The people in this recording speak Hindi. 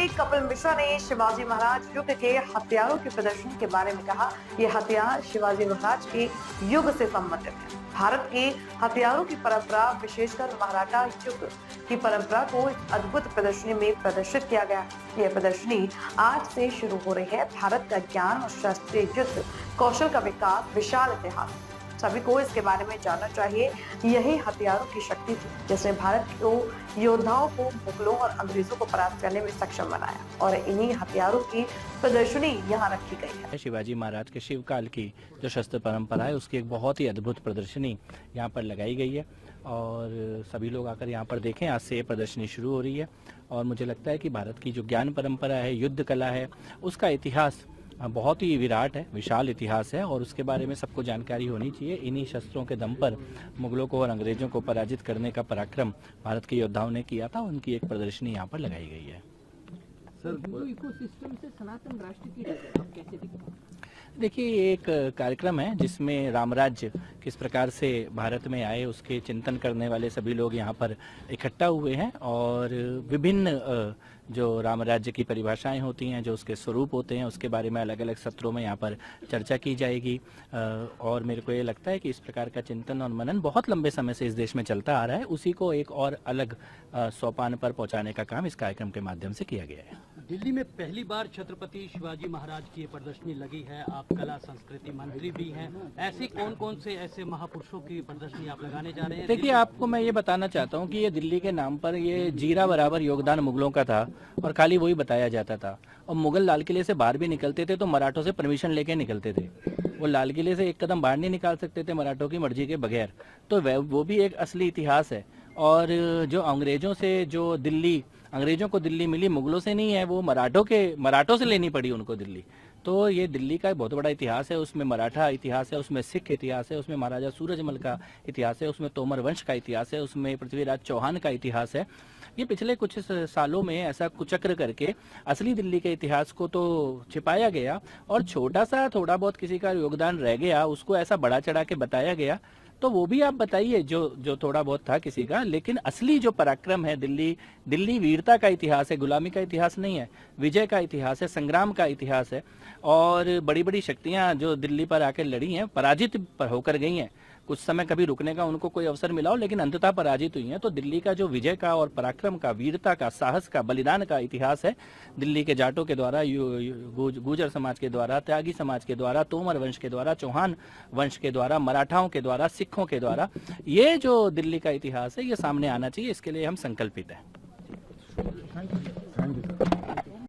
मंत्री कपिल मिश्रा ने शिवाजी महाराज युग के हथियारों की प्रदर्शनी के बारे में कहा, ये हथियार शिवाजी महाराज के युग से संबंधित है। भारत के हथियारों की परंपरा, विशेषकर मराठा युग की परंपरा को इस अद्भुत प्रदर्शनी में प्रदर्शित किया गया। यह प्रदर्शनी आज से शुरू हो रही है। भारत का ज्ञान और शास्त्रीय युद्ध कौशल का विकास, विशाल इतिहास, सभी को इसके बारे में जानना चाहिए। यही हथियारों की शक्ति थी जिसने भारत को, योद्धाओं को मुगलों और अंग्रेजों को परास्त करने में सक्षम बनाया और इन्हीं हथियारों की प्रदर्शनी यहाँ रखी गई है। शिवाजी महाराज के शिवकाल की जो शस्त्र परंपरा है उसकी एक बहुत ही अद्भुत प्रदर्शनी यहाँ पर लगाई गई है और सभी लोग आकर यहाँ पर देखें। आज से ये प्रदर्शनी शुरू हो रही है और मुझे लगता है कि भारत की जो ज्ञान परंपरा है, युद्ध कला है, उसका इतिहास बहुत ही विराट है, विशाल इतिहास है और उसके बारे में सबको जानकारी होनी चाहिए। इन्हीं शस्त्रों के दम पर मुगलों को और अंग्रेजों को पराजित करने का पराक्रम भारत के योद्धाओं ने किया था। उनकी एक प्रदर्शनी यहाँ पर लगाई गई है। सर, इकोसिस्टम से सनातन राष्ट्र की आप कैसे दिखते हैं? देखिए, एक कार्यक्रम है जिसमें रामराज्य किस प्रकार से भारत में आए उसके चिंतन करने वाले सभी लोग यहाँ पर इकट्ठा हुए हैं और विभिन्न जो राम राज्य की परिभाषाएं होती हैं, जो उसके स्वरूप होते हैं, उसके बारे में अलग अलग सत्रों में यहाँ पर चर्चा की जाएगी। और मेरे को ये लगता है कि इस प्रकार का चिंतन और मनन बहुत लंबे समय से इस देश में चलता आ रहा है। उसी को एक और अलग सोपान पर पहुँचाने का काम इस कार्यक्रम के माध्यम से किया गया है। दिल्ली में पहली बार छत्रपति शिवाजी महाराज की ये प्रदर्शनी लगी है। आप कला संस्कृति मंत्री भी हैं। ऐसे कौन से ऐसे महापुरुषों की प्रदर्शनी आप लगाने जा रहे हैं? देखिए, आपको मैं ये बताना चाहता हूँ कि ये दिल्ली के नाम पर ये जीरा बराबर योगदान मुगलों का था और खाली वही बताया जाता था। और मुगल लाल किले से बाहर भी निकलते थे तो मराठों से परमिशन लेके निकलते थे। वो लाल किले से एक कदम बाहर नहीं निकाल सकते थे मराठों की मर्जी के बगैर। तो वो भी एक असली इतिहास है। और जो अंग्रेजों को दिल्ली मिली मुगलों से नहीं है, वो मराठों से लेनी पड़ी उनको दिल्ली। तो ये दिल्ली का एक बहुत बड़ा इतिहास है। उसमें मराठा इतिहास है, उसमें सिख इतिहास है, उसमें महाराजा सूरजमल का इतिहास है, उसमें तोमर वंश का इतिहास है, उसमें पृथ्वीराज चौहान का इतिहास है। ये पिछले कुछ सालों में ऐसा कुचक्र करके असली दिल्ली के इतिहास को तो छिपाया गया और थोड़ा बहुत किसी का योगदान रह गया, उसको ऐसा बढ़ा चढ़ा के बताया गया। तो वो भी आप बताइए जो थोड़ा बहुत था किसी का, लेकिन असली जो पराक्रम है, दिल्ली वीरता का इतिहास है, गुलामी का इतिहास नहीं है, विजय का इतिहास है, संग्राम का इतिहास है। और बड़ी बड़ी शक्तियां जो दिल्ली पर आकर लड़ी हैं, पराजित होकर गई हैं। कुछ समय कभी रुकने का उनको कोई अवसर मिला हो, लेकिन अंततः पराजित हुई हैं। तो दिल्ली का जो विजय का और पराक्रम का, वीरता का, साहस का, बलिदान का इतिहास है, दिल्ली के जाटों के द्वारा, गुर्जर समाज के द्वारा, त्यागी समाज के द्वारा, तोमर वंश के द्वारा, चौहान वंश के द्वारा, मराठाओं के द्वारा, सिखों के द्वारा, ये जो दिल्ली का इतिहास है ये सामने आना चाहिए। इसके लिए हम संकल्पित हैं।